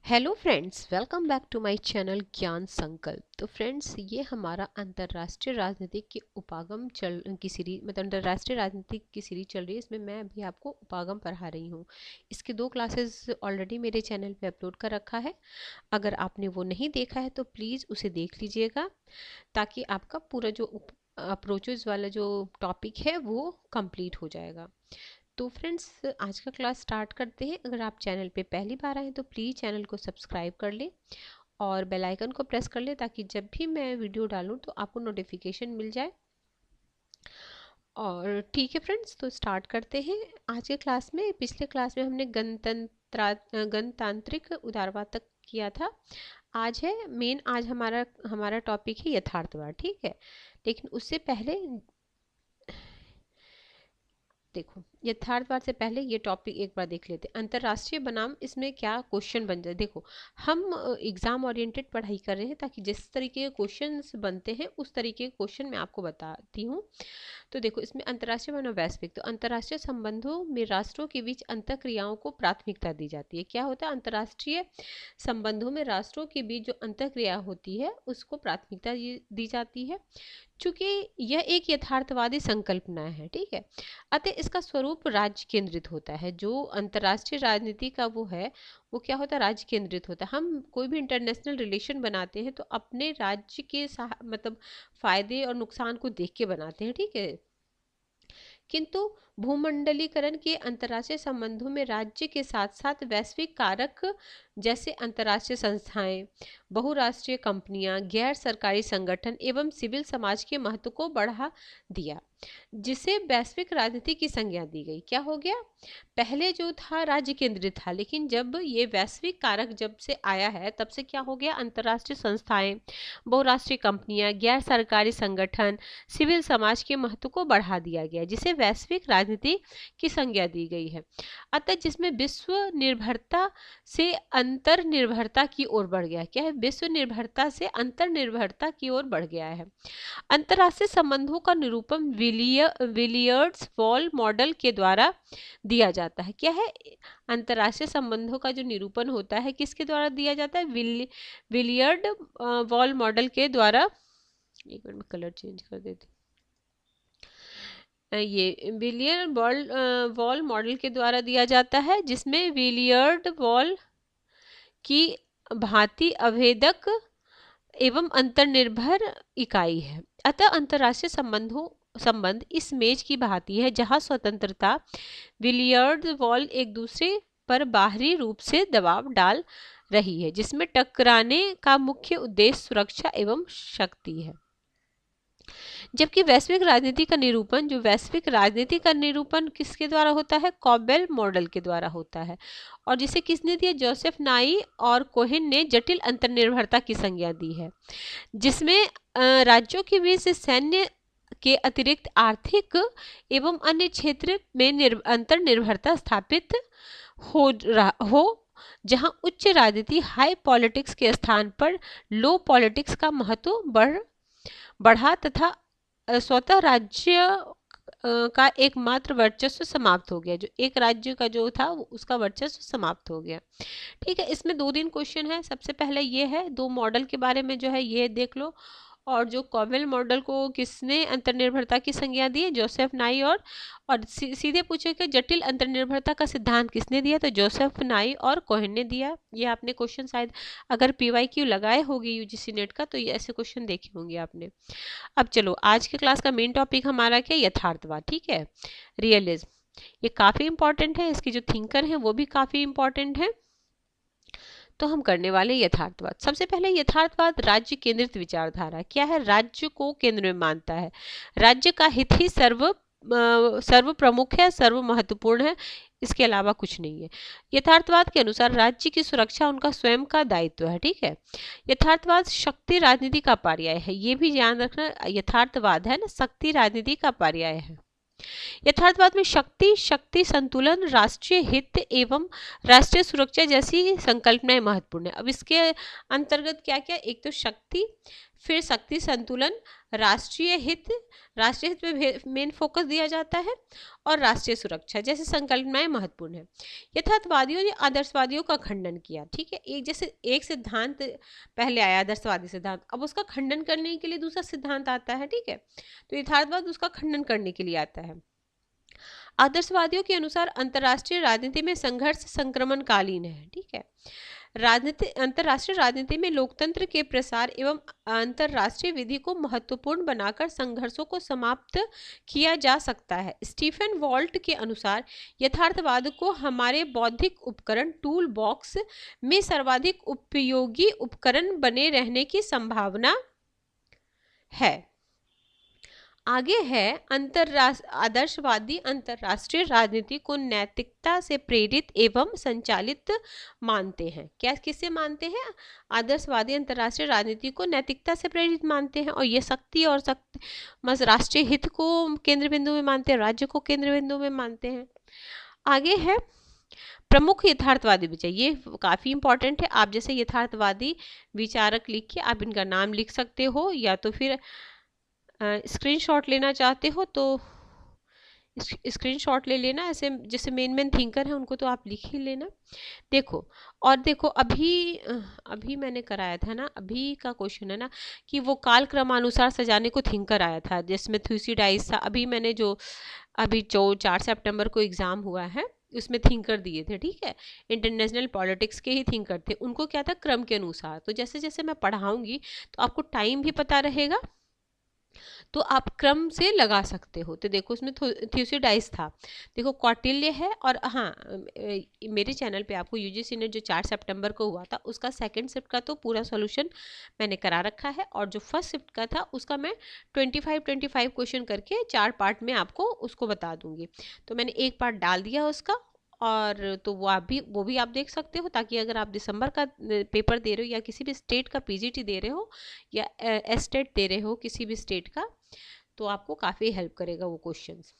Hello friends, welcome back to my channel Gyan Sankalp. तो friends, ये हमारा अंतर्राष्ट्रीय राजनीति के उपागम चल की सीरीज मतलब अंतर्राष्ट्रीय राजनीति की सीरीज चल रही है। इसमें मैं अभी आपको उपागम पढ़ा रही हूँ। इसके 2 क्लासेस ऑलरेडी मेरे चैनल पे अपलोड कर रखा है। अगर आपने वो नहीं देखा है तो प्लीज़ उसे देख लीजिएगा, ताकि आपका पूरा जो अप्रोचेज वाला जो टॉपिक है वो कंप्लीट हो जाएगा। तो फ्रेंड्स, आज का क्लास स्टार्ट करते हैं। अगर आप चैनल पे पहली बार आए तो प्लीज़ चैनल को सब्सक्राइब कर लें और बेल आइकन को प्रेस कर लें, ताकि जब भी मैं वीडियो डालूं तो आपको नोटिफिकेशन मिल जाए। और ठीक है फ्रेंड्स, तो स्टार्ट करते हैं। आज के क्लास में, पिछले क्लास में हमने गणतांत्रिक उदारवाद तक किया था। आज है मेन, आज हमारा हमारा टॉपिक है यथार्थवाद। ठीक है, लेकिन उससे पहले देखो, यथार्थवाद से पहले ये टॉपिक एक बार देख लेते हैं। अंतर्राष्ट्रीय बनाम इसमें क्या क्वेश्चन बन जाए। देखो, हम एग्जाम ओरिएंटेड पढ़ाई कर रहे हैं, ताकि जिस तरीके के क्वेश्चंस बनते हैं उस तरीके के क्वेश्चन मैं आपको बताती हूँ। तो देखो, इसमें अंतर्राष्ट्रीय बनाम वैश्विक, तो अंतर्राष्ट्रीय संबंधों में राष्ट्रों के बीच अंतःक्रियाओं को प्राथमिकता दी जाती है। क्या होता है? अंतर्राष्ट्रीय संबंधों में राष्ट्रों के बीच जो अंतःक्रिया होती है उसको प्राथमिकता दी जाती है, चूंकि यह एक यथार्थवादी संकल्पना है। ठीक है, अतः इसका स्वरूप राज्य केंद्रित होता है। जो अंतर्राष्ट्रीय राजनीति का वो है, वो क्या होता है? राज्य केंद्रित होता है। हम कोई भी इंटरनेशनल रिलेशन बनाते हैं तो अपने राज्य के मतलब फायदे और नुकसान को देख के बनाते हैं। ठीक है, किंतु भूमंडलीकरण के अंतर्राष्ट्रीय संबंधों में राज्य के साथ साथ वैश्विक कारक जैसे अंतर्राष्ट्रीय संस्थाएं, बहुराष्ट्रीय कंपनियां, गैर सरकारी संगठन एवं सिविल समाज के महत्व को बढ़ा दिया, जिसे वैश्विक राजनीति की संज्ञा दी गई। क्या हो गया? पहले जो था राज्य केंद्रित था, लेकिन जब ये वैश्विक कारक जब से आया है तब से क्या हो गया? अंतर्राष्ट्रीय संस्थाएं, बहुराष्ट्रीय कंपनियां, गैर सरकारी संगठन, सिविल समाज के महत्व को बढ़ा दिया गया, जिसे वैश्विक राजनीति की संज्ञा दी गई है। अतः जिसमें विश्व निर्भरता से अंतर निर्भरता की ओर बढ़ गया। क्या है? विश्व निर्भरता से अंतर निर्भरता की ओर बढ़ गया है। अंतर्राष्ट्रीय संबंधों का निरूपण विलियर्ड्स वॉल मॉडल के द्वारा दिया जाता है। क्या है? अंतर्राष्ट्रीय संबंधों का जो निरूपण होता है किसके द्वारा दिया जाता है? विलियर्ड वॉल मॉडल के द्वारा। एक मिनट में कलर चेंज कर देती हूँ। ये विलियर्ड वॉल मॉडल के द्वारा दिया जाता है, जिसमें विलियर्ड वॉल की भांति अभेदक एवं अंतर्निर्भर इकाई है। अतः अंतर्राष्ट्रीय संबंध इस मेज की भांति है, जहां स्वतंत्रता विलियर्ड वॉल एक दूसरे पर बाहरी रूप से दबाव डाल रही है, जिसमें टकराने का मुख्य उद्देश्य सुरक्षा एवं शक्ति है। जबकि वैश्विक राजनीति का निरूपण किसके द्वारा होता है? कॉबेल मॉडल के द्वारा होता है, और जिसे किसने दिया? जोसेफ नाई और कोहेन ने जटिल अंतर्निर्भरता की संज्ञा दी है, जिसमें राज्यों के बीच सैन्य के अतिरिक्त आर्थिक एवं अन्य क्षेत्र में अंतर्निर्भरता स्थापित हो, जहां उच्च राजनीति हाई पॉलिटिक्स के स्थान पर लो पॉलिटिक्स का महत्व बढ़ा तथा स्वतः राज्य का एकमात्र वर्चस्व समाप्त हो गया। जो एक राज्य का जो था उसका वर्चस्व समाप्त हो गया। ठीक है, इसमें 2-3 क्वेश्चन है। सबसे पहले ये है, 2 मॉडल के बारे में जो है ये देख लो, और जो कॉवेल मॉडल को किसने अंतर्निर्भरता की संज्ञा दी? जोसेफ नाई। और सीधे पूछे कि जटिल अंतर्निर्भरता का सिद्धांत किसने दिया? तो जोसेफ नाई और कोहेन ने दिया। ये आपने क्वेश्चन शायद अगर PYQ लगाए होगी यूजीसी नेट का, तो ये ऐसे क्वेश्चन देखे होंगे आपने। अब चलो, आज के क्लास का मेन टॉपिक हमारा क्या? यथार्थवाद। ठीक है, रियलिज्म। ये काफी इंपॉर्टेंट है, इसके जो थिंकर हैं वो भी काफी इंपॉर्टेंट है। तो हम करने वाले यथार्थवाद। सबसे पहले यथार्थवाद राज्य केंद्रित विचारधारा। क्या है? राज्य को केंद्र में मानता है, राज्य का हित ही सर्व प्रमुख है, सर्व महत्वपूर्ण है, इसके अलावा कुछ नहीं है। यथार्थवाद के अनुसार राज्य की सुरक्षा उनका स्वयं का दायित्व है। ठीक है, यथार्थवाद शक्ति राजनीति का पर्याय है, ये भी ध्यान रखना। यथार्थवाद है ना, शक्ति राजनीति का पर्याय है। यथार्थवाद में शक्ति संतुलन, राष्ट्रीय हित एवं राष्ट्रीय सुरक्षा जैसी संकल्पनाएं महत्वपूर्ण है। अब इसके अंतर्गत क्या क्या? एक तो शक्ति, फिर शक्ति संतुलन, राष्ट्रीय हित पे मेन फोकस दिया जाता है, और राष्ट्रीय सुरक्षा जैसे संकल्पनाएं महत्वपूर्ण है। यथार्थवादियों ने आदर्शवादियों का खंडन किया, ठीक है। एक जैसे एक सिद्धांत पहले आया आदर्शवादी सिद्धांत, अब उसका खंडन करने के लिए दूसरा सिद्धांत आता है, ठीक है। तो यथार्थवाद उसका खंडन करने के लिए आता है। आदर्शवादियों के अनुसार अंतर्राष्ट्रीय राजनीति में संघर्ष संक्रमणकालीन है, ठीक है। अंतर्राष्ट्रीय राजनीति में लोकतंत्र के प्रसार एवं अंतर्राष्ट्रीय विधि को महत्वपूर्ण बनाकर संघर्षों को समाप्त किया जा सकता है। स्टीफन वॉल्ट के अनुसार यथार्थवाद को हमारे बौद्धिक उपकरण टूल बॉक्स में सर्वाधिक उपयोगी उपकरण बने रहने की संभावना है। आगे है आदर्शवादी अंतर्राष्ट्रीय राजनीति को नैतिकता से प्रेरित एवं संचालित मानते हैं। क्या किससे मानते हैं? आदर्शवादी अंतर्राष्ट्रीय राजनीति को नैतिकता से प्रेरित मानते हैं, और ये शक्ति बस राष्ट्रीय हित को केंद्र बिंदु में मानते हैं, राज्य को केंद्र बिंदु में मानते हैं। आगे है प्रमुख यथार्थवादी विचार, ये काफी इंपॉर्टेंट है। आप जैसे यथार्थवादी विचारक लिख के आप इनका नाम लिख सकते हो, या तो फिर स्क्रीनशॉट लेना चाहते हो तो स्क्रीनशॉट ले लेना। ऐसे जैसे मेन थिंकर है उनको तो आप लिख ही लेना। देखो, और देखो अभी मैंने कराया था ना, अभी का क्वेश्चन है ना कि वो काल क्रमानुसार सजाने को थिंकर आया था जिसमें थ्यूसिडाइज था। अभी जो 4 सितंबर को एग्जाम हुआ है उसमें थिंकर दिए थे, ठीक है। इंटरनेशनल पॉलिटिक्स के ही थिंकर थे। उनको क्या था, क्रम के अनुसार। तो जैसे जैसे मैं पढ़ाऊंगी तो आपको टाइम भी पता रहेगा, तो आप क्रम से लगा सकते हो। तो देखो उसमें थ्यूसिडाइज था, देखो कौटिल्य है। और हाँ, मेरे चैनल पे आपको यूजीसी ने जो 4 सितंबर को हुआ था उसका सेकंड शिफ्ट का तो पूरा सॉल्यूशन मैंने करा रखा है, और जो फर्स्ट शिफ्ट का था उसका मैं 25 क्वेश्चन करके 4 पार्ट में आपको उसको बता दूंगी। तो मैंने एक पार्ट डाल दिया उसका, और तो वो भी आप देख सकते हो, ताकि अगर आप दिसंबर का पेपर दे रहे हो या किसी भी स्टेट का पीजीटी दे रहे हो या एस्टेट दे रहे हो किसी भी स्टेट का, तो आपको काफ़ी हेल्प करेगा वो क्वेश्चंस।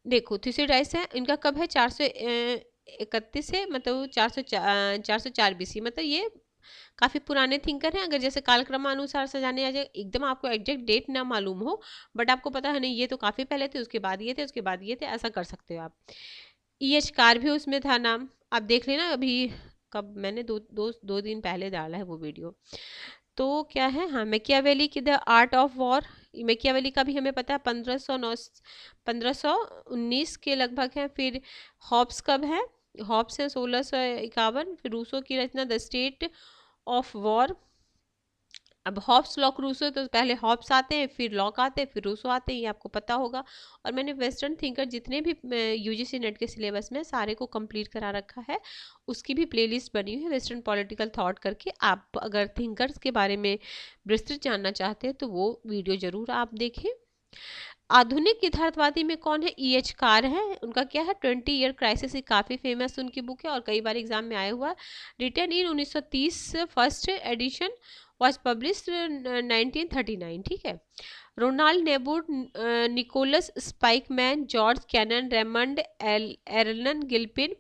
देखो थ्यूसिडाइज है, इनका कब है 431 से मतलब 404 बीसी, मतलब ये काफ़ी पुराने थिंकर हैं। अगर जैसे कालक्रमानुसार सजाने आ जाए, एकदम आपको एग्जैक्ट डेट ना मालूम हो बट आपको पता है नहीं ये तो काफ़ी पहले थे, उसके बाद ये थे, उसके बाद ये थे, ऐसा कर सकते हो आप। EH कार भी उसमें था नाम, आप देख लेना। अभी कब मैंने दो दिन पहले डाला है वो वीडियो। तो क्या है, हाँ, मैकियावेली की the art of war. Machiavelli का भी हमें पता है 1519 के लगभग है। फिर हॉब्स कब है, हॉब्स है 1651। फिर रूसो की रचना द स्टेट ऑफ वॉर। अब हॉब्स लॉक रूसो, तो पहले हॉब्स आते हैं, फिर लॉक आते हैं, फिर रूसो आते हैं, ये आपको पता होगा। और मैंने वेस्टर्न थिंकर जितने भी यूजीसी नेट के सिलेबस में सारे को कंप्लीट करा रखा है, उसकी भी प्लेलिस्ट बनी हुई है वेस्टर्न पॉलिटिकल थॉट करके। आप अगर थिंकर्स के बारे में विस्तृत जानना चाहते हैं तो वो वीडियो जरूर आप देखें। आधुनिक यथार्थवादी में कौन है? EH कार है। उनका क्या है 20 ईयर क्राइसिस, काफ़ी फेमस उनकी बुक है और कई बार एग्जाम में आया हुआ। Written in 1930, first edition was published 1939, ठीक है। Ronald Niebuhr, Nicholas Spykman, George Kennan, Raymond Aron Gilpin,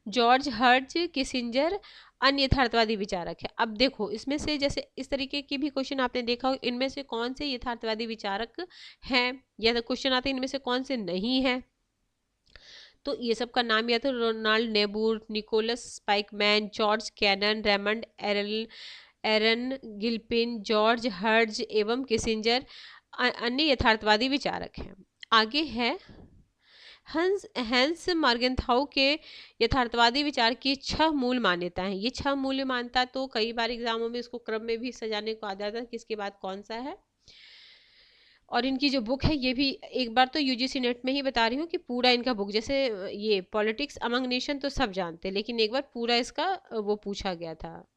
George Herz Kissinger अन्य यथार्थवादी विचारक है। अब देखो इसमें से जैसे इस तरीके की भी क्वेश्चन आपने देखा हो, इनमें से कौन से यथार्थवादी विचारक हैं, या तो क्वेश्चन आते हैं इनमें से कौन से नहीं है। तो ये सब का नाम या तो Ronald Niebuhr, Nicholas Spykman, George Kennan, Raymond Aron Gilpin, George Herz एवं किसिंजर अन्य यथार्थवादी विचारक हैं। आगे है हैंस मार्गेनथाउ के यथार्थवादी विचार की 6 मूल मान्यताएं। ये 6 मूल मान्यता तो कई बार एग्जामों में इसको क्रम में भी सजाने को आ जाता है, किसके बाद कौन सा है। और इनकी जो बुक है ये भी एक बार तो यूजीसी नेट में ही बता रही हूँ कि पूरा इनका बुक, जैसे ये पॉलिटिक्स अमंग नेशन तो सब जानते हैं, लेकिन एक बार पूरा इसका वो पूछा गया था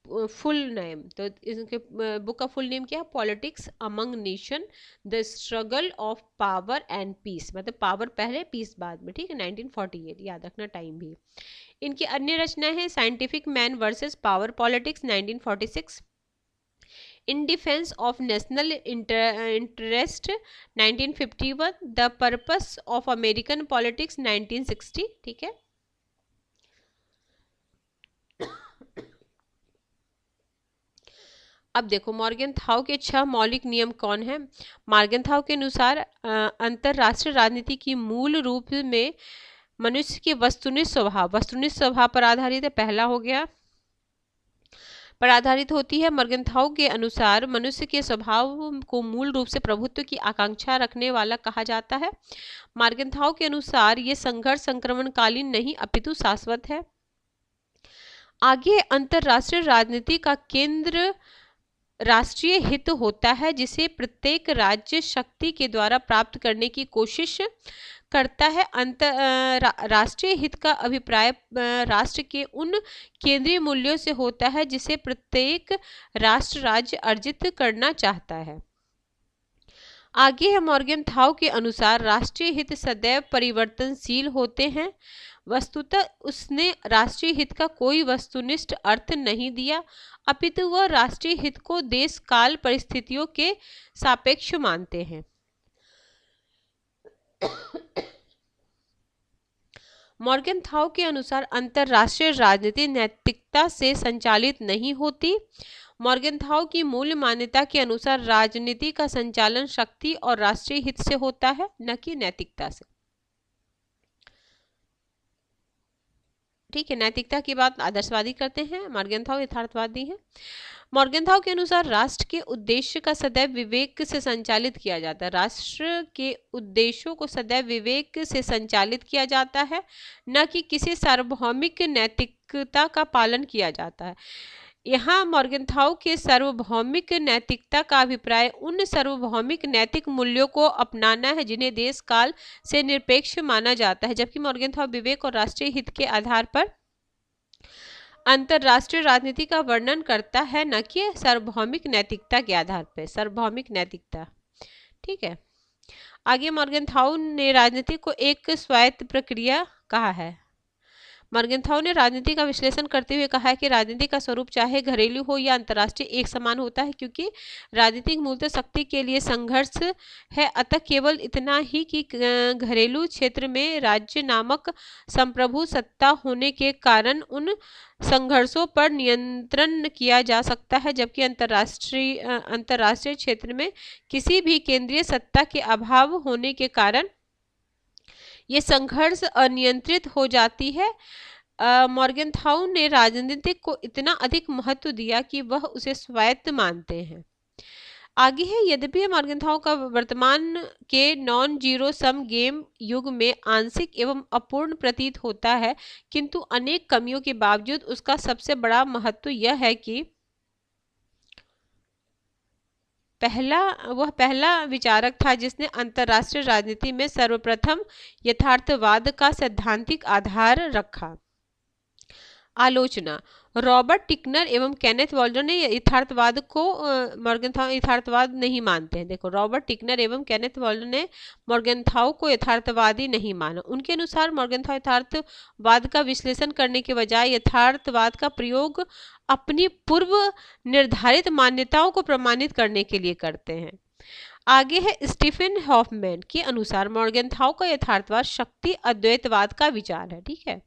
फुल नेम। तो इनके बुक का फुल नेम क्या है? Politics among nation, the struggle of power and peace, मतलब पावर पहले पीस बाद में, ठीक है। 1948, याद रखना टाइम भी। इनकी अन्य रचनाएं हैं scientific man versus power politics 1946, in defence of national interest 1951, the purpose of American politics 1960, ठीक है। अब देखो मॉर्गेनथाउ के 6 मौलिक नियम कौन है। मॉर्गेनथाउ के अनुसार अंतरराष्ट्रीय राजनीति की मूल रूप में मनुष्य के वस्तुनिष्ठ स्वभाव पर आधारित है। पहला हो गया पर आधारित होती है। मॉर्गेनथाउ के अनुसार मनुष्य के स्वभाव को मूल रूप से प्रभुत्व की आकांक्षा रखने वाला कहा जाता है। मॉर्गेनथाउ के अनुसार ये संघर्ष संक्रमणकालीन नहीं अपितु शाश्वत है। आगे अंतरराष्ट्रीय राजनीति का केंद्र राष्ट्रीय हित होता है, जिसे प्रत्येक राज्य शक्ति के द्वारा प्राप्त करने की कोशिश करता है। राष्ट्रीय हित का अभिप्राय राष्ट्र के उन केंद्रीय मूल्यों से होता है जिसे प्रत्येक राष्ट्र राज्य अर्जित करना चाहता है। आगे है मॉर्गेनथाउ के अनुसार राष्ट्रीय हित सदैव परिवर्तनशील होते हैं। वस्तुतः उसने राष्ट्रीय हित का कोई वस्तुनिष्ठ अर्थ नहीं दिया, अपितु वह राष्ट्रीय हित को देश काल परिस्थितियों के सापेक्ष मानते हैं। मॉर्गेनथाउ के अनुसार अंतरराष्ट्रीय राजनीति नैतिकता से संचालित नहीं होती। मॉर्गेनथाउ की मूल मान्यता के अनुसार राजनीति का संचालन शक्ति और राष्ट्रीय हित से होता है, न कि नैतिकता से। ठीक है, नैतिकता की बात आदर्शवादी करते हैं, मॉर्गेनथाउ यथार्थवादी है। मॉर्गेनथाउ के अनुसार राष्ट्र के उद्देश्य का सदैव विवेक से संचालित किया जाता है। राष्ट्र के उद्देश्यों को सदैव विवेक से संचालित किया जाता है, न कि किसी सार्वभौमिक नैतिकता का पालन किया जाता है। यहाँ मॉर्गेनथाउ के सार्वभौमिक नैतिकता का अभिप्राय उन सार्वभौमिक नैतिक मूल्यों को अपनाना है जिन्हें देश काल से निरपेक्ष माना जाता है, जबकि मॉर्गेनथाउ विवेक और राष्ट्रीय हित के आधार पर अंतरराष्ट्रीय राजनीति का वर्णन करता है, न कि सार्वभौमिक नैतिकता के आधार पर। सार्वभौमिक नैतिकता, ठीक है। आगे मॉर्गेनथाउ ने राजनीति को एक स्वायत्त प्रक्रिया कहा है। मॉर्गेनथाउ ने राजनीति का विश्लेषण करते हुए कहा है कि राजनीति का स्वरूप चाहे घरेलू हो या अंतर्राष्ट्रीय एक समान होता है, क्योंकि राजनीतिक मूलतः शक्ति के लिए संघर्ष है। अतः केवल इतना ही कि घरेलू क्षेत्र में राज्य नामक संप्रभु सत्ता होने के कारण उन संघर्षों पर नियंत्रण किया जा सकता है, जबकि अंतर्राष्ट्रीय क्षेत्र में किसी भी केंद्रीय सत्ता के अभाव होने के कारण ये संघर्ष अनियंत्रित हो जाती है। मॉर्गेनथाउ ने राजनीति को इतना अधिक महत्व दिया कि वह उसे स्वायत्त मानते हैं। आगे है, यद्यपि मॉर्गेनथाउ का वर्तमान के नॉन जीरो सम गेम युग में आंशिक एवं अपूर्ण प्रतीत होता है, किंतु अनेक कमियों के बावजूद उसका सबसे बड़ा महत्व यह है कि वह पहला विचारक था जिसने अंतरराष्ट्रीय राजनीति में सर्वप्रथम यथार्थवाद का सैद्धांतिक आधार रखा। आलोचना, रॉबर्ट टिकनर एवं केनेथ वॉल्डर ने यथार्थवाद को मॉर्गेनथाउ यथार्थवाद नहीं मानते हैं। देखो, रॉबर्ट टिकनर एवं केनेथ वॉल्डर ने मॉर्गेनथाउ को यथार्थवादी नहीं माना। उनके अनुसार मॉर्गेनथाउ यथार्थवाद का विश्लेषण करने के बजाय यथार्थवाद का प्रयोग अपनी पूर्व निर्धारित मान्यताओं को प्रमाणित करने के लिए करते हैं। आगे है, स्टीफन हॉफमैन के अनुसार मॉर्गेनथाउ का यथार्थवाद शक्ति अद्वैतवाद का विचार है। ठीक है,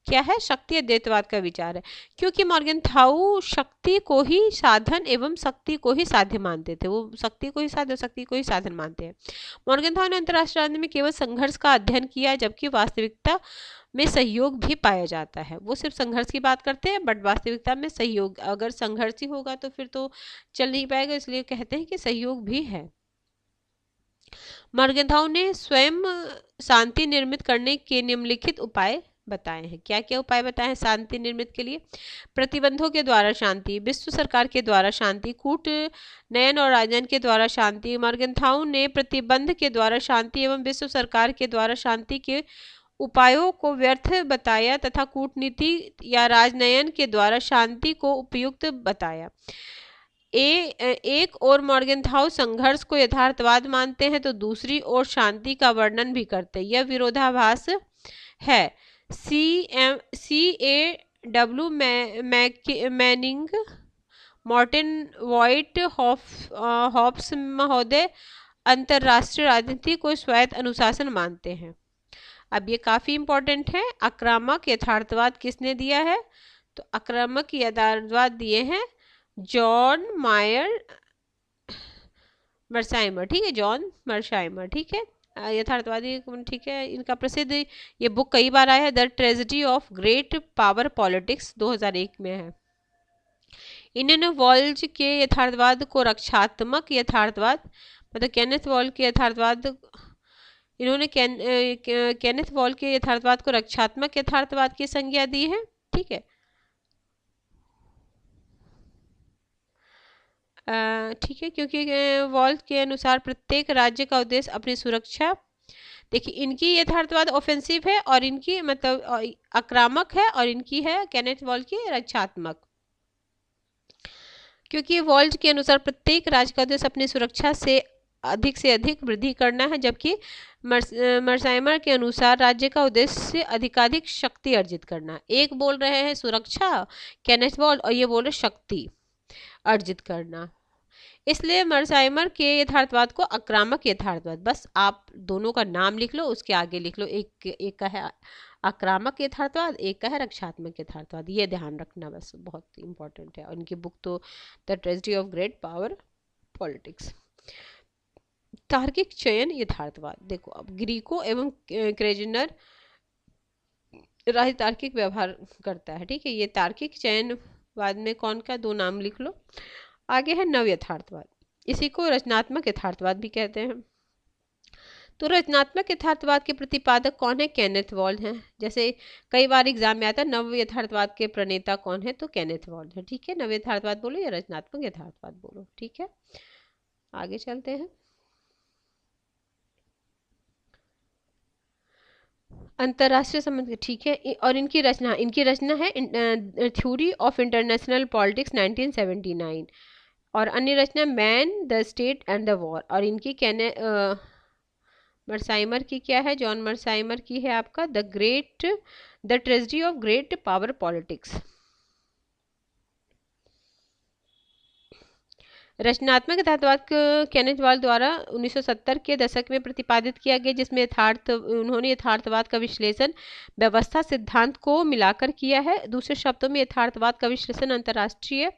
क्या है? शक्ति अद्वैतवाद का विचार है, क्योंकि मॉर्गेनथाउ शक्ति को ही साधन एवं शक्ति को ही साध्य मानते थे। वो शक्ति को ही साध्य, शक्ति को ही साधन मानते हैं। मॉर्गेनथाउ ने अंतरराष्ट्रीय राजनीति में केवल संघर्ष का अध्ययन किया, जबकि वास्तविकता में सहयोग भी पाया जाता है। वो सिर्फ संघर्ष की बात करते हैं, बट वास्तविकता में सहयोग, अगर संघर्ष ही होगा तो फिर तो चल नहीं पाएगा, इसलिए कहते हैं कि सहयोग भी है। मॉर्गेनथाउ ने स्वयं शांति निर्मित करने के निम्नलिखित उपाय बताए हैं। क्या क्या उपाय बताए हैं शांति निर्मित के लिए? प्रतिबंधों के द्वारा शांति, विश्व सरकार के द्वारा शांति, कूटनयन और राजनयन के द्वारा शांति। मॉर्गेनथाउ ने प्रतिबंध के द्वारा शांति एवं विश्व सरकार के द्वारा शांति के उपायों को व्यर्थ बताया तथा कूटनीति या राजनयन के द्वारा शांति को उपयुक्त बताया। एक और मॉर्गेनथाउ संघर्ष को यथार्थवाद मानते हैं तो दूसरी ओर शांति का वर्णन भी करते हैं। यह विरोधाभास है। CAW Manning, Martin Wight, Hobbes महोदय अंतरराष्ट्रीय राजनीति को स्वायत्त अनुशासन मानते हैं। अब ये काफी इंपॉर्टेंट है। आक्रामक यथार्थवाद किसने दिया है? तो आक्रामक यथार्थवाद दिए हैं जॉन मायर मर्साइमर, ठीक है, जॉन मर्साइमर, ठीक है, यथार्थवादी, ठीक है। इनका प्रसिद्ध ये बुक कई बार आया है, the tragedy of great power politics 2001 में है। इन्होंने वॉल्ज के यथार्थवाद को रक्षात्मक यथार्थवाद, मतलब केनेथ वॉल के यथार्थवाद, इन्होंने केनेथ वॉल के यथार्थवाद को रक्षात्मक यथार्थवाद की संज्ञा दी है, ठीक है। ठीक है, क्योंकि वॉल के अनुसार प्रत्येक राज्य का उद्देश्य अपनी सुरक्षा, देखिए इनकी यथार्थवाद ऑफेंसिव है और इनकी मतलब आक्रामक है, और इनकी है केनेथ वॉल की रक्षात्मक। क्योंकि वॉल्ज के अनुसार प्रत्येक राज्य का उद्देश्य अपनी सुरक्षा से अधिक वृद्धि करना है, जबकि मर्साइमर के अनुसार राज्य का उद्देश्य अधिकाधिक शक्ति अर्जित करना। एक बोल रहे हैं सुरक्षा केनेथ वॉल, और ये बोल रहे शक्ति अर्जित करना। इसलिए मर्साइमर के यथार्थवाद को आक्रामक यथार्थवाद, बस आप दोनों का नाम लिख लो, उसके आगे लिख लो, एक का है आक्रामक यथार्थवाद, एक का है रक्षात्मक यथार्थवाद, ये ध्यान रखना, बस बहुत इंपॉर्टेंट है। और इनकी बुक तो the tragedy of great power politics. तार्किक चयन यथार्थवाद, देखो अब ग्रीको एवं क्रेजनर राय तार्किक व्यवहार करता है, ठीक है। ये तार्किक चयनवाद में कौन का, दो नाम लिख लो। आगे है नव यथार्थवाद, इसी को रचनात्मक यथार्थवाद भी कहते हैं। तो रचनात्मक यथार्थवाद के प्रतिपादक कौन है, केनेथ वॉल हैं। जैसे कई बार एग्जाम में आता है नव यथार्थवाद के प्रणेता कौन है, तो केनेथ वॉल है, ठीक है। नव यथार्थवाद बोलो या रचनात्मक यथार्थवाद बोलो, ठीक है। आगे चलते हैं। अंतरराष्ट्रीय संबंध, ठीक है। और इनकी रचना है थ्योरी ऑफ इंटरनेशनल पॉलिटिक्स 1979, और अन्य रचना man the state and the war. और इनकी मर्साइमर की क्या है, जॉन मर्साइमर की है आपका the tragedy of great power politics. रचनात्मक यथार्थवाद केनेथ वॉल द्वारा 1970 के दशक में प्रतिपादित किया गया, जिसमें उन्होंने यथार्थवाद का विश्लेषण व्यवस्था सिद्धांत को मिलाकर किया है। दूसरे शब्दों में यथार्थवाद का विश्लेषण अंतर्राष्ट्रीय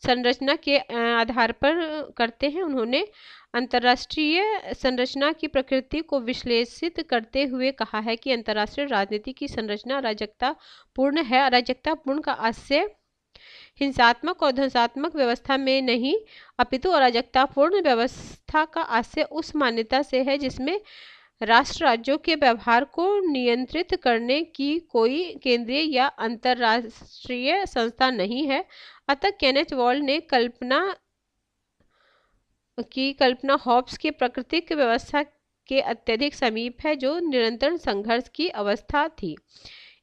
संरचना के आधार पर करते हैं। उन्होंने अंतर्राष्ट्रीय संरचना की प्रकृति को विश्लेषित करते हुए कहा है कि अंतर्राष्ट्रीय राजनीति की संरचना अराजकतापूर्ण है। अराजकतापूर्ण का आशय हिंसात्मक और ध्वंसात्मक व्यवस्था में नहीं, अपितु अराजकतापूर्ण व्यवस्था का आशय उस मान्यता से है जिसमें राष्ट्र राज्यों के व्यवहार को नियंत्रित करने की कोई केंद्रीय या अंतर्राष्ट्रीय संस्था नहीं है। अतः केनेथ वॉल ने कल्पना हॉब्स की प्राकृतिक व्यवस्था के अत्यधिक समीप है, जो निरंतर संघर्ष की अवस्था थी।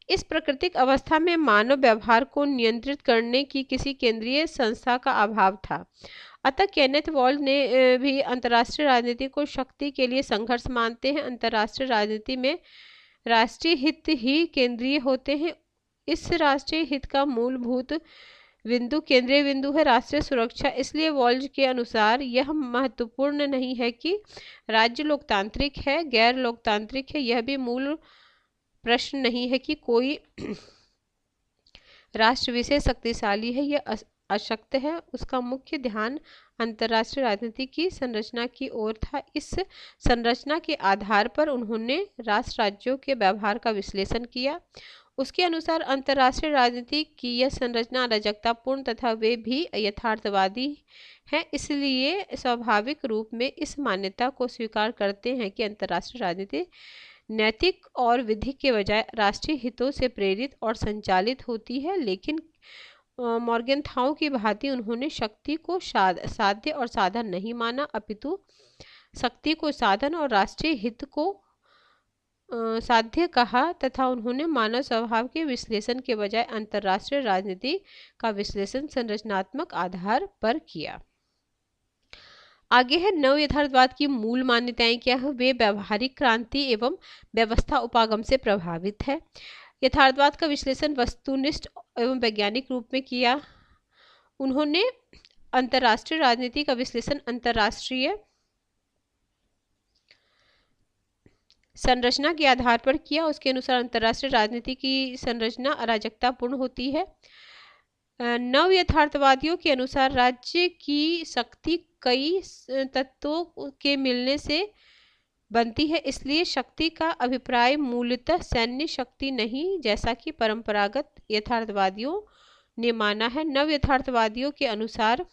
इस प्राकृतिक अवस्था में मानव व्यवहार को नियंत्रित करने की किसी केंद्रीय संस्था का अभाव था। अतः केनेथ वॉल ने भी अंतर्राष्ट्रीय राजनीति को शक्ति के लिए संघर्ष मानते हैं। अंतर्राष्ट्रीय राजनीति में राष्ट्रीय हित ही केंद्रीय होते हैं। इस राष्ट्रीय हित का मूलभूत केंद्रीय बिंदु है राष्ट्रीय सुरक्षा। इसलिए वॉल्ज के अनुसार यह महत्वपूर्ण नहीं है कि राज्य लोकतांत्रिक है गैर लोकतांत्रिक है, यह भी मूल प्रश्न नहीं है कि कोई राष्ट्र विशेष शक्तिशाली है या अशक्त है। उसका मुख्य ध्यान अंतर्राष्ट्रीय राजनीति की संरचना की ओर था। इस संरचना के आधार पर उन्होंने राष्ट्र राज्यों के व्यवहार का विश्लेषण किया। उसके अनुसार अंतर्राष्ट्रीय राजनीति की यह संरचना अराजकतापूर्ण तथा वे भी यथार्थवादी हैं। इसलिए स्वाभाविक रूप में इस मान्यता को स्वीकार करते हैं कि अंतर्राष्ट्रीय राजनीति नैतिक और विधिक के बजाय राष्ट्रीय हितों से प्रेरित और संचालित होती है। लेकिन मॉर्गेनथाउ की भांति उन्होंने शक्ति को साध्य और साधन नहीं माना, अपितु शक्ति को साधन और राष्ट्रीय हित को साध्य कहा, तथा उन्होंने मानव स्वभाव के विश्लेषण के बजाय अंतर्राष्ट्रीय राजनीति का विश्लेषण संरचनात्मक आधार पर किया। आगे है नव यथार्थवाद की मूल मान्यताएं क्या है। वे व्यवहारिक क्रांति एवं व्यवस्था उपागम से प्रभावित है। यथार्थवाद का विश्लेषण वस्तुनिष्ठ एवं वैज्ञानिक रूप में किया। उन्होंने अंतर्राष्ट्रीय राजनीति का विश्लेषण अंतर्राष्ट्रीय संरचना के आधार पर किया। उसके अनुसार अंतर्राष्ट्रीय राजनीति की संरचना अराजकतापूर्ण होती है। नव यथार्थवादियों के अनुसार राज्य की शक्ति कई तत्वों के मिलने से बनती है, इसलिए शक्ति का अभिप्राय मूलतः सैन्य शक्ति नहीं, जैसा कि परंपरागत यथार्थवादियों ने माना है। नव यथार्थवादियों के अनुसार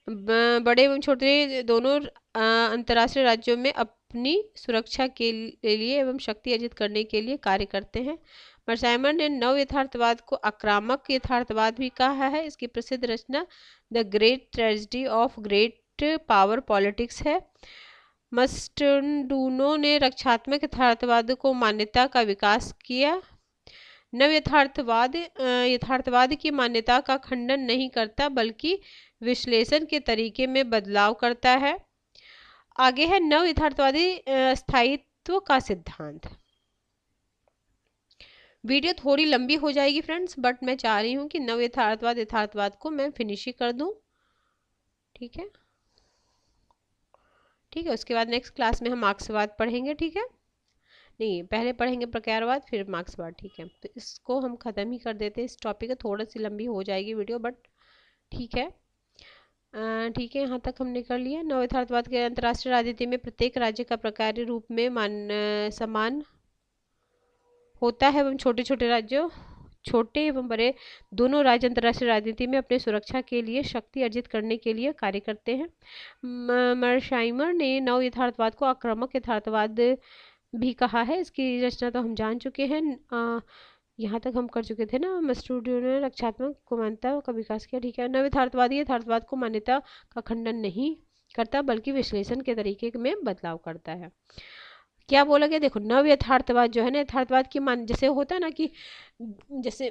बड़े एवं छोटे दोनों अंतर्राष्ट्रीय राज्यों में अपनी सुरक्षा के लिए एवं शक्ति अर्जित करने के लिए कार्य करते हैं। मर्साइमर ने नव यथार्थवाद को आक्रामक यथार्थवाद भी कहा है। इसकी प्रसिद्ध रचना the great tragedy of great power politics है। मस्टुंडूनो ने रक्षात्मक यथार्थवाद को मान्यता का विकास किया। नव यथार्थवाद की मान्यता का खंडन नहीं करता, बल्कि विश्लेषण के तरीके में बदलाव करता है। आगे है नव यथार्थवादी स्थायित्व का सिद्धांत। वीडियो थोड़ी लंबी हो जाएगी फ्रेंड्स, बट मैं चाह रही हूँ कि नव यथार्थवाद को मैं फिनिश ही कर दूँ। ठीक है, ठीक है। उसके बाद नेक्स्ट क्लास में हम मार्क्सवाद पढ़ेंगे। ठीक है, नहीं, पहले पढ़ेंगे प्रकारवाद फिर मार्क्सवाद। ठीक है, तो इसको हम ख़त्म ही कर देते हैं। इस टॉपिक है, थोड़ा सी लंबी हो जाएगी वीडियो, बट ठीक है। ठीक है, यहाँ तक हमने कर लिया। नव यथार्थवाद के अंतर्राष्ट्रीय राजनीति में प्रत्येक राज्य का प्रकार रूप में समान होता है एवं छोटे एवं बड़े दोनों राज्य अंतर्राष्ट्रीय राजनीति में अपने सुरक्षा के लिए शक्ति अर्जित करने के लिए कार्य करते हैं। मर्साइमर ने नव यथार्थवाद को आक्रामक यथार्थवाद भी कहा है। इसकी रचना तो हम जान चुके हैं, यहाँ तक हम कर चुके थे ना। मस्टुडियो ने रक्षात्मक मान्यता का विकास किया। ठीक है, नव यथार्थवादी यथार्थवाद को मान्यता का खंडन नहीं करता, बल्कि विश्लेषण के तरीके में बदलाव करता है। क्या बोला गया, देखो, नव यथार्थवाद जो है ना, यथार्थवाद की जैसे होता है ना कि जैसे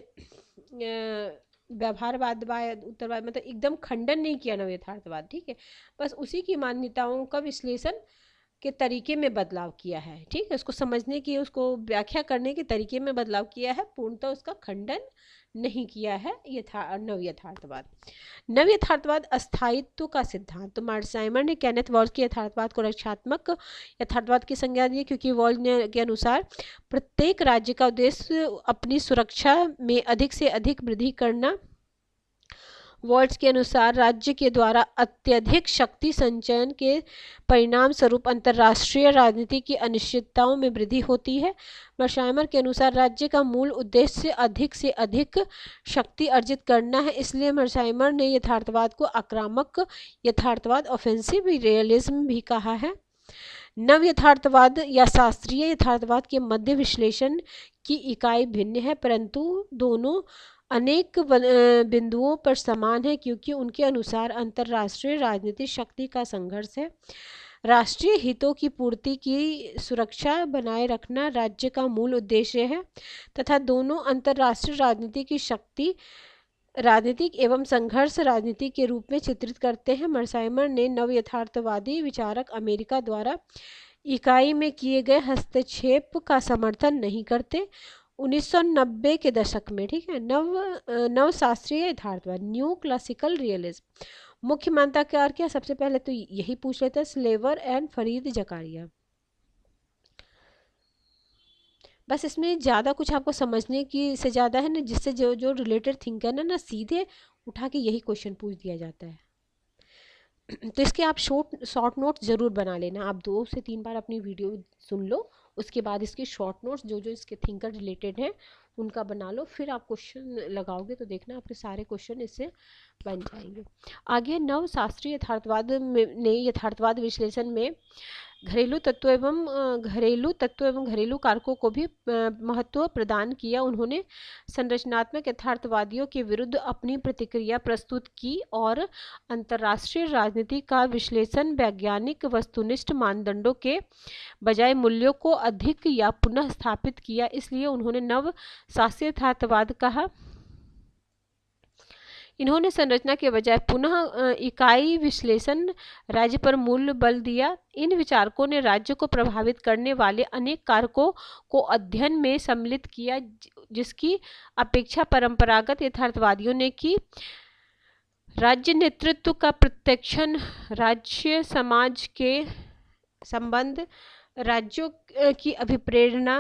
व्यवहारवाद उत्तरवाद, मतलब एकदम खंडन नहीं किया नव यथार्थवाद। ठीक है, बस उसी की मान्यताओं का विश्लेषण के तरीके में बदलाव किया है। ठीक है, उसको समझने की, उसको व्याख्या करने के तरीके में बदलाव किया है, पूर्णतः उसका खंडन नहीं किया है नव यथार्थवाद। नव यथार्थवाद अस्थायित्व का सिद्धांत। तो मर्साइमर ने केनेथ वॉल्ज के यथार्थवाद को रक्षात्मक यथार्थवाद की संज्ञा दी, क्योंकि वॉल्ज के अनुसार प्रत्येक राज्य का उद्देश्य अपनी सुरक्षा में अधिक से अधिक वृद्धि करना। वॉल्ज के अनुसार राज्य के द्वारा अत्यधिक शक्ति संचयन के परिणाम स्वरूप अंतर्राष्ट्रीय राजनीति की अनिश्चितताओं में वृद्धि होती है। मर्साइमर के अनुसार राज्य का मूल उद्देश्य अधिक से अधिक शक्ति अर्जित करना है, इसलिए मर्साइमर ने यथार्थवाद को आक्रामक यथार्थवाद ऑफेंसिव रियलिज्म भी कहा है। नव यथार्थवाद या शास्त्रीय यथार्थवाद के मध्य विश्लेषण की इकाई भिन्न है, परंतु दोनों अनेक बिंदुओं पर समान है, क्योंकि उनके अनुसार अंतर्राष्ट्रीय राजनीतिक शक्ति का संघर्ष है। राष्ट्रीय हितों की पूर्ति की सुरक्षा बनाए रखना राज्य का मूल उद्देश्य है, तथा दोनों अंतर्राष्ट्रीय राजनीति की शक्ति राजनीतिक एवं संघर्ष राजनीति के रूप में चित्रित करते हैं। मर्साइमर ने नव यथार्थवादी विचारक अमेरिका द्वारा इकाई में किए गए हस्तक्षेप का समर्थन नहीं करते। 1990 के दशक में, ठीक है, नव शास्त्रीय यथार्थवाद, न्यू क्लासिकल रियलिज्म, मुख्य मान्यताकार क्या, सबसे पहले तो यही पूछ लेते हैं, स्लेवर एंड फरीद जकारिया। बस इसमें ज़्यादा कुछ आपको समझने की से ज़्यादा है ना, जिससे जो रिलेटेड थिंकर ना सीधे उठा के यही क्वेश्चन पूछ दिया जाता है। तो इसके आप शॉर्ट नोट्स ज़रूर बना लेना। आप 2 से 3 बार अपनी वीडियो सुन लो, उसके बाद इसके शॉर्ट नोट्स जो इसके थिंकर रिलेटेड हैं उनका बना लो, फिर आप क्वेश्चन लगाओगे तो देखना आपके सारे क्वेश्चन इससे बन जाएंगे। आगे नव शास्त्रीय यथार्थवाद ने यथार्थवाद विश्लेषण में घरेलू तत्व एवं घरेलू कारकों को भी महत्व प्रदान किया। उन्होंने संरचनात्मक यथार्थवादियों के विरुद्ध अपनी प्रतिक्रिया प्रस्तुत की और अंतर्राष्ट्रीय राजनीति का विश्लेषण वैज्ञानिक वस्तुनिष्ठ मानदंडों के बजाय मूल्यों को अधिक या पुनः स्थापित किया। इसलिए उन्होंने नव शास्त्रीय यथार्थवाद कहा। इन्होंने संरचना के बजाय पुनः इकाई विश्लेषण राज्य पर मूल बल दिया। इन विचारकों ने राज्य को प्रभावित करने वाले अनेक कारकों को अध्ययन में सम्मिलित किया, जिसकी अपेक्षा परंपरागत यथार्थवादियों ने की। राज्य नेतृत्व का प्रत्यक्षण, राज्य समाज के संबंध, राज्यों की अभिप्रेरणा।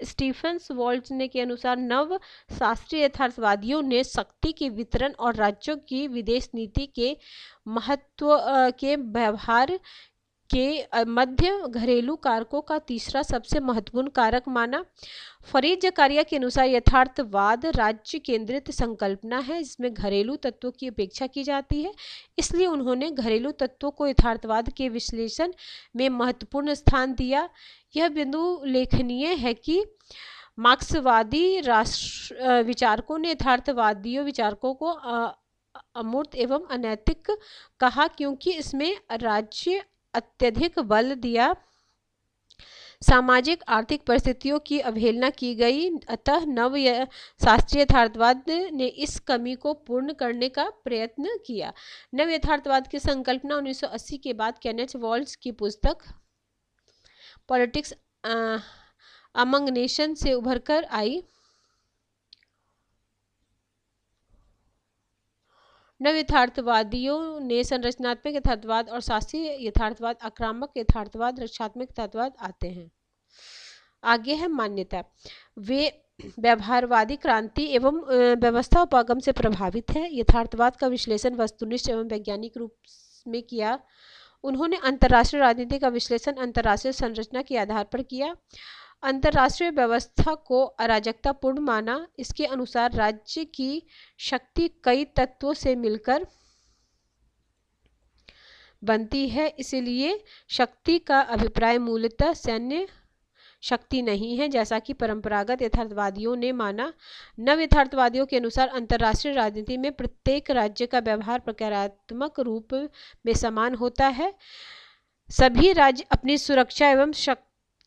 स्टीफन्स वॉल्ज ने के अनुसार नव शास्त्रीय यथार्थवादियों ने शक्ति के वितरण और राज्यों की विदेश नीति के महत्व के व्यवहार के मध्य घरेलू कारकों का तीसरा सबसे महत्वपूर्ण कारक माना। फरीद जकारिया के अनुसार यथार्थवाद राज्य केंद्रित संकल्पना है जिसमें घरेलू तत्वों की उपेक्षा की जाती है, इसलिए उन्होंने घरेलू तत्वों को यथार्थवाद के विश्लेषण में महत्वपूर्ण स्थान दिया। यह बिंदु उल्लेखनीय है कि मार्क्सवादी राष्ट्र विचारकों ने यथार्थवादी विचारकों को अमूर्त एवं अनैतिक कहा क्योंकि इसमें राज्य अत्यधिक बल दिया, सामाजिक आर्थिक परिस्थितियों की अवहेलना की गई। अतः नव शास्त्रीय यथार्थवाद ने इस कमी को पूर्ण करने का प्रयत्न किया। नव यथार्थवाद की संकल्पना 1980 के बाद केनेथ वॉल्ज की पुस्तक पॉलिटिक्स अमंग नेशन से उभरकर आई। नव यथार्थवादियों ने संरचनात्मक यथार्थवाद और शास्त्रीय यथार्थवाद, आक्रामक यथार्थवाद, रक्षात्मक यथार्थवाद आते हैं। आगे है मान्यता। वे व्यवहारवादी क्रांति एवं व्यवस्था उपागम से प्रभावित है। यथार्थवाद का विश्लेषण वस्तुनिष्ठ एवं वैज्ञानिक रूप में किया। उन्होंने अंतर्राष्ट्रीय राजनीति का विश्लेषण अंतर्राष्ट्रीय संरचना के आधार पर किया। अंतर्राष्ट्रीय व्यवस्था को अराजकतापूर्ण माना। इसके अनुसार राज्य की शक्ति कई तत्वों से मिलकर बनती है, इसलिए शक्ति का अभिप्राय मूलतः सैन्य शक्ति नहीं है जैसा कि परंपरागत यथार्थवादियों ने माना। नव यथार्थवादियों के अनुसार अंतर्राष्ट्रीय राजनीति में प्रत्येक राज्य का व्यवहार प्रकारात्मक रूप में समान होता है। सभी राज्य अपनी सुरक्षा एवं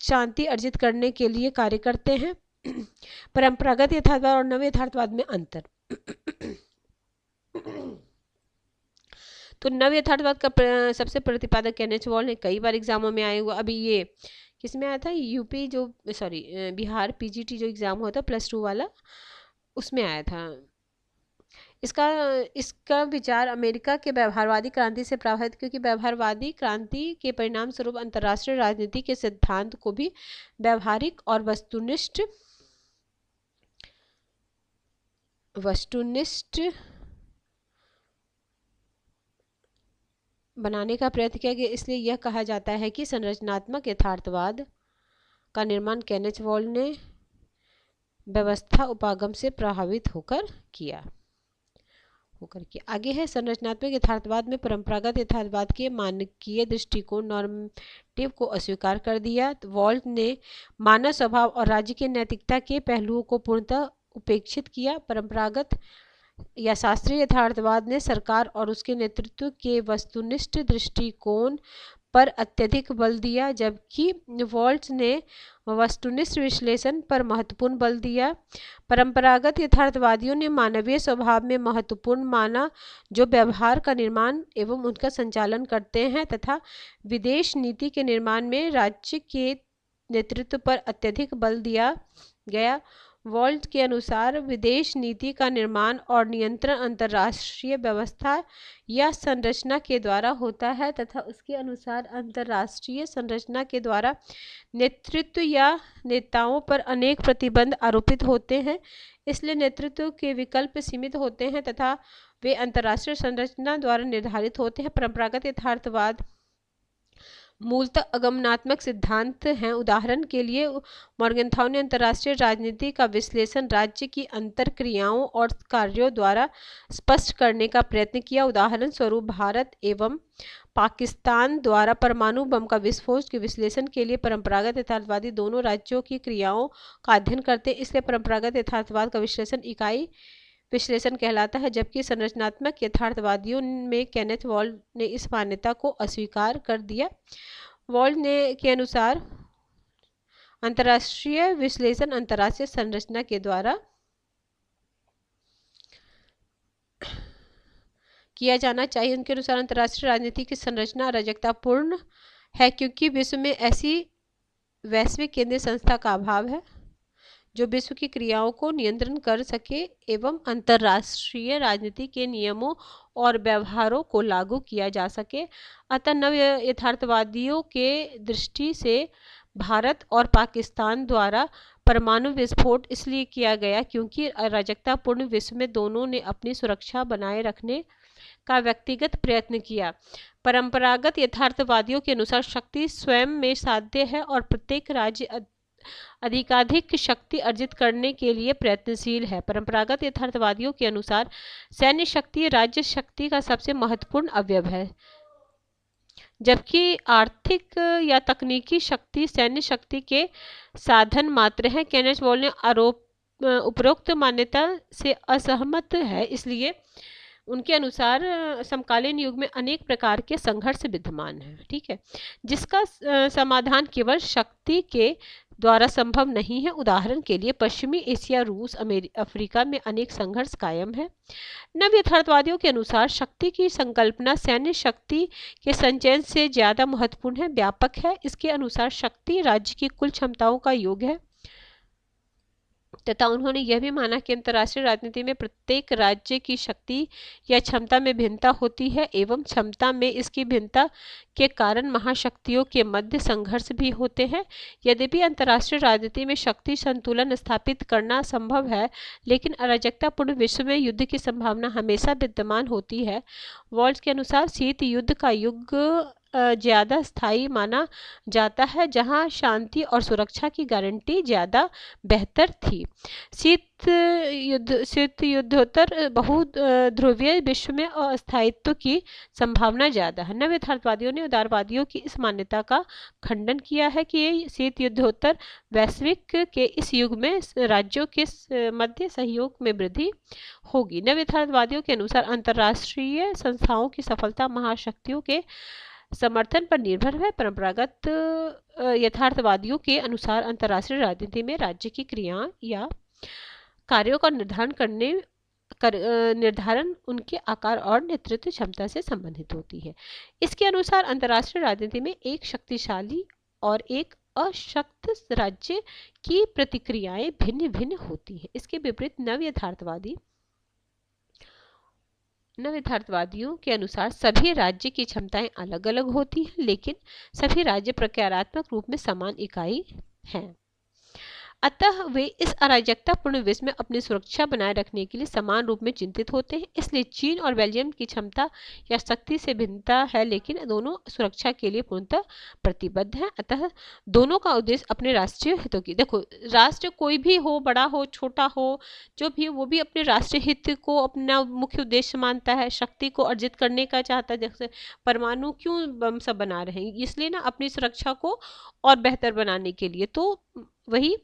शांति अर्जित करने के लिए कार्य करते हैं। परंपरागत यथार्थवाद और नव यथार्थवाद में अंतर। तो नव यथार्थवाद का सबसे प्रतिपादक केनेथ वॉल्ज ने कई बार एग्जामों में आए हुआ। अभी ये किसमें आया था, यूपी जो बिहार पीजीटी जो एग्जाम हुआ था +2 वाला, उसमें आया था। इसका विचार अमेरिका के व्यवहारवादी क्रांति से प्रभावित, क्योंकि व्यवहारवादी क्रांति के परिणाम स्वरूप अंतर्राष्ट्रीय राजनीति के सिद्धांत को भी व्यवहारिक और वस्तुनिष्ठ बनाने का प्रयत्न किया गया। इसलिए यह कहा जाता है कि संरचनात्मक यथार्थवाद का निर्माण केनेथ वॉल्ज ने व्यवस्था उपागम से प्रभावित होकर किया। आगे है संरचनात्मक यथार्थवाद में परंपरागत यथार्थवाद के मानकीय दृष्टिकोण नॉर्मेटिव को अस्वीकार कर दिया। वॉल्ज ने मानव स्वभाव और राज्य की नैतिकता के पहलुओं को पूर्णतः उपेक्षित किया। परंपरागत या शास्त्रीय यथार्थवाद ने सरकार और उसके नेतृत्व के वस्तुनिष्ठ दृष्टिकोण पर अत्यधिक बल दिया, जबकि वॉल्ज ने वस्तुनिष्ठ विश्लेषण पर महत्वपूर्ण बल दिया। परंपरागत यथार्थवादियों ने मानवीय स्वभाव में महत्वपूर्ण माना जो व्यवहार का निर्माण एवं उनका संचालन करते हैं, तथा विदेश नीति के निर्माण में राज्य के नेतृत्व पर अत्यधिक बल दिया गया। वॉल्ज के अनुसार विदेश नीति का निर्माण और नियंत्रण अंतर्राष्ट्रीय व्यवस्था या संरचना के द्वारा होता है तथा उसके अनुसार अंतर्राष्ट्रीय संरचना के द्वारा नेतृत्व या नेताओं पर अनेक प्रतिबंध आरोपित होते हैं, इसलिए नेतृत्व के विकल्प सीमित होते हैं तथा वे अंतर्राष्ट्रीय संरचना द्वारा निर्धारित होते हैं। परंपरागत यथार्थवाद मूलतः आगमनात्मक सिद्धांत हैं। उदाहरण के लिए मॉर्गनथाउ ने अंतर्राष्ट्रीय राजनीति का विश्लेषण राज्य की अंतर्क्रियाओं और कार्यों द्वारा स्पष्ट करने का प्रयत्न किया। उदाहरण स्वरूप भारत एवं पाकिस्तान द्वारा परमाणु बम का विस्फोट के विश्लेषण के लिए परंपरागत यथार्थवादी दोनों राज्यों की क्रियाओं का अध्ययन करते हैं, इसलिए परंपरागत यथार्थवाद का विश्लेषण इकाई विश्लेषण कहलाता है, जबकि संरचनात्मक यथार्थवादियों में केनेथ वॉल्ज ने इस मान्यता को अस्वीकार कर दिया। वॉल्ज ने के अनुसार अंतर्राष्ट्रीय विश्लेषण अंतर्राष्ट्रीय संरचना के द्वारा किया जाना चाहिए। उनके अनुसार अंतर्राष्ट्रीय राजनीति की संरचना अराजकतापूर्ण है क्योंकि विश्व में ऐसी वैश्विक केंद्रीय संस्था का अभाव है जो विश्व की क्रियाओं को नियंत्रण कर सके एवं अंतर्राष्ट्रीय राजनीति के नियमों और व्यवहारों को लागू किया जा सके। अतः नव यथार्थवादियों के दृष्टि से भारत और पाकिस्तान द्वारा परमाणु विस्फोट इसलिए किया गया क्योंकि अराजकतापूर्ण विश्व में दोनों ने अपनी सुरक्षा बनाए रखने का व्यक्तिगत प्रयत्न किया। परंपरागत यथार्थवादियों के अनुसार शक्ति स्वयं में साध्य है और प्रत्येक राज्य अधिकाधिक शक्ति अर्जित करने के लिए प्रयत्नशील है। परंपरागत यथार्थवादियों के अनुसार सैन्य शक्ति राज्य शक्ति का सबसे महत्वपूर्ण अवयव है, जबकि आर्थिक या तकनीकी शक्ति सैन्य शक्ति के साधन मात्र हैं। केनेथ वॉल ने उपरोक्त मान्यता से असहमत है, इसलिए उनके अनुसार समकालीन युग में अनेक प्रकार के संघर्ष विद्यमान हैं, ठीक है, जिसका समाधान केवल शक्ति के द्वारा संभव नहीं है। उदाहरण के लिए पश्चिमी एशिया, रूस, अफ्रीका में अनेक संघर्ष कायम है। नव यथार्थवादियों के अनुसार शक्ति की संकल्पना सैन्य शक्ति के संचयन से ज्यादा महत्वपूर्ण है, व्यापक है। इसके अनुसार शक्ति राज्य की कुल क्षमताओं का योग है तथा उन्होंने यह भी माना कि अंतर्राष्ट्रीय राजनीति में प्रत्येक राज्य की शक्ति या क्षमता में भिन्नता होती है एवं क्षमता में इसकी भिन्नता के कारण महाशक्तियों के मध्य संघर्ष भी होते हैं। यद्यपि अंतर्राष्ट्रीय राजनीति में शक्ति संतुलन स्थापित करना संभव है, लेकिन अराजकतापूर्ण विश्व में युद्ध की संभावना हमेशा विद्यमान होती है। वॉल्स के अनुसार शीत युद्ध का युग ज्यादा स्थायी माना जाता है, जहां शांति और सुरक्षा की गारंटी ज्यादा बेहतर थी। शीत युद्धोत्तर बहुत ध्रुवीय विश्व में अस्थायित्व की संभावना ज्यादा है। नव यथार्थवादियों ने उदारवादियों की इस मान्यता का खंडन किया है कि शीत युद्धोत्तर वैश्विक के इस युग में राज्यों के मध्य सहयोग में वृद्धि होगी। नव यथार्थवादियों के अनुसार अंतर्राष्ट्रीय संस्थाओं की सफलता महाशक्तियों के समर्थन पर निर्भर है। परंपरागत यथार्थवादियों के अनुसार अंतर्राष्ट्रीय राजनीति में राज्य की क्रिया या कार्यों का निर्धारण उनके आकार और नेतृत्व क्षमता से संबंधित होती है। इसके अनुसार अंतर्राष्ट्रीय राजनीति में एक शक्तिशाली और एक अशक्त राज्य की प्रतिक्रियाएं भिन्न भिन्न होती हैं। इसके विपरीत नव यथार्थवादियों के अनुसार सभी राज्य की क्षमताएं अलग अलग होती हैं, लेकिन सभी राज्य प्रक्रियात्मक रूप में समान इकाई हैं। अतः वे इस अराजकतापूर्ण विश्व में अपनी सुरक्षा बनाए रखने के लिए समान रूप में चिंतित होते हैं। इसलिए चीन और बेल्जियम की क्षमता या शक्ति से भिन्नता है, लेकिन दोनों सुरक्षा के लिए पूर्णतः प्रतिबद्ध हैं। अतः दोनों का उद्देश्य अपने राष्ट्रीय हितों की, देखो राष्ट्र कोई भी हो, बड़ा हो छोटा हो, जो भी हो, वो भी अपने राष्ट्रीय हित को अपना मुख्य उद्देश्य मानता है, शक्ति को अर्जित करने का चाहता है। जैसे परमाणु क्यों बम सब बना रहे हैं, इसलिए ना अपनी सुरक्षा को और बेहतर बनाने के लिए। तो वही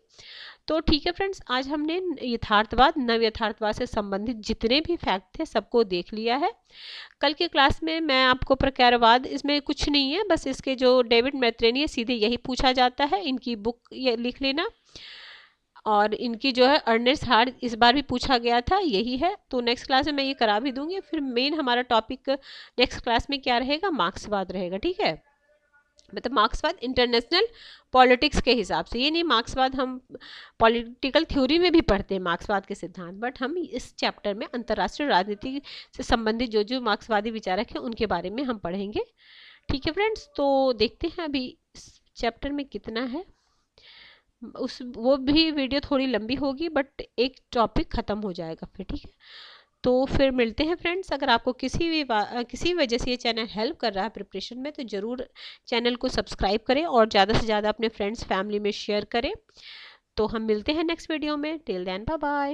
तो ठीक है फ्रेंड्स, आज हमने यथार्थवाद नव यथार्थवाद से संबंधित जितने भी फैक्ट थे सबको देख लिया है। कल की क्लास में मैं आपको प्रकारवाद, इसमें कुछ नहीं है, बस इसके जो डेविड मैत्रेनी है सीधे यही पूछा जाता है, इनकी बुक ये लिख लेना, और इनकी जो है अर्नेस्ट हार्ट इस बार भी पूछा गया था, यही है। तो नेक्स्ट क्लास में मैं ये करा भी दूंगी। फिर मेन हमारा टॉपिक नेक्स्ट क्लास में क्या रहेगा, मार्क्सवाद रहेगा, ठीक है, मतलब मार्क्सवाद इंटरनेशनल पॉलिटिक्स के हिसाब से। ये नहीं मार्क्सवाद हम पॉलिटिकल थ्योरी में भी पढ़ते हैं मार्क्सवाद के सिद्धांत, बट हम इस चैप्टर में अंतर्राष्ट्रीय राजनीति से संबंधित जो जो मार्क्सवादी विचारक हैं उनके बारे में हम पढ़ेंगे, ठीक है फ्रेंड्स। तो देखते हैं अभी इस चैप्टर में कितना है, वो भी वीडियो थोड़ी लंबी होगी, बट एक टॉपिक खत्म हो जाएगा फिर, ठीक है। तो फिर मिलते हैं फ्रेंड्स। अगर आपको किसी वजह से ये चैनल हेल्प कर रहा है प्रिपरेशन में, तो ज़रूर चैनल को सब्सक्राइब करें और ज़्यादा से ज़्यादा अपने फ्रेंड्स फैमिली में शेयर करें। तो हम मिलते हैं नेक्स्ट वीडियो में। Till then bye bye.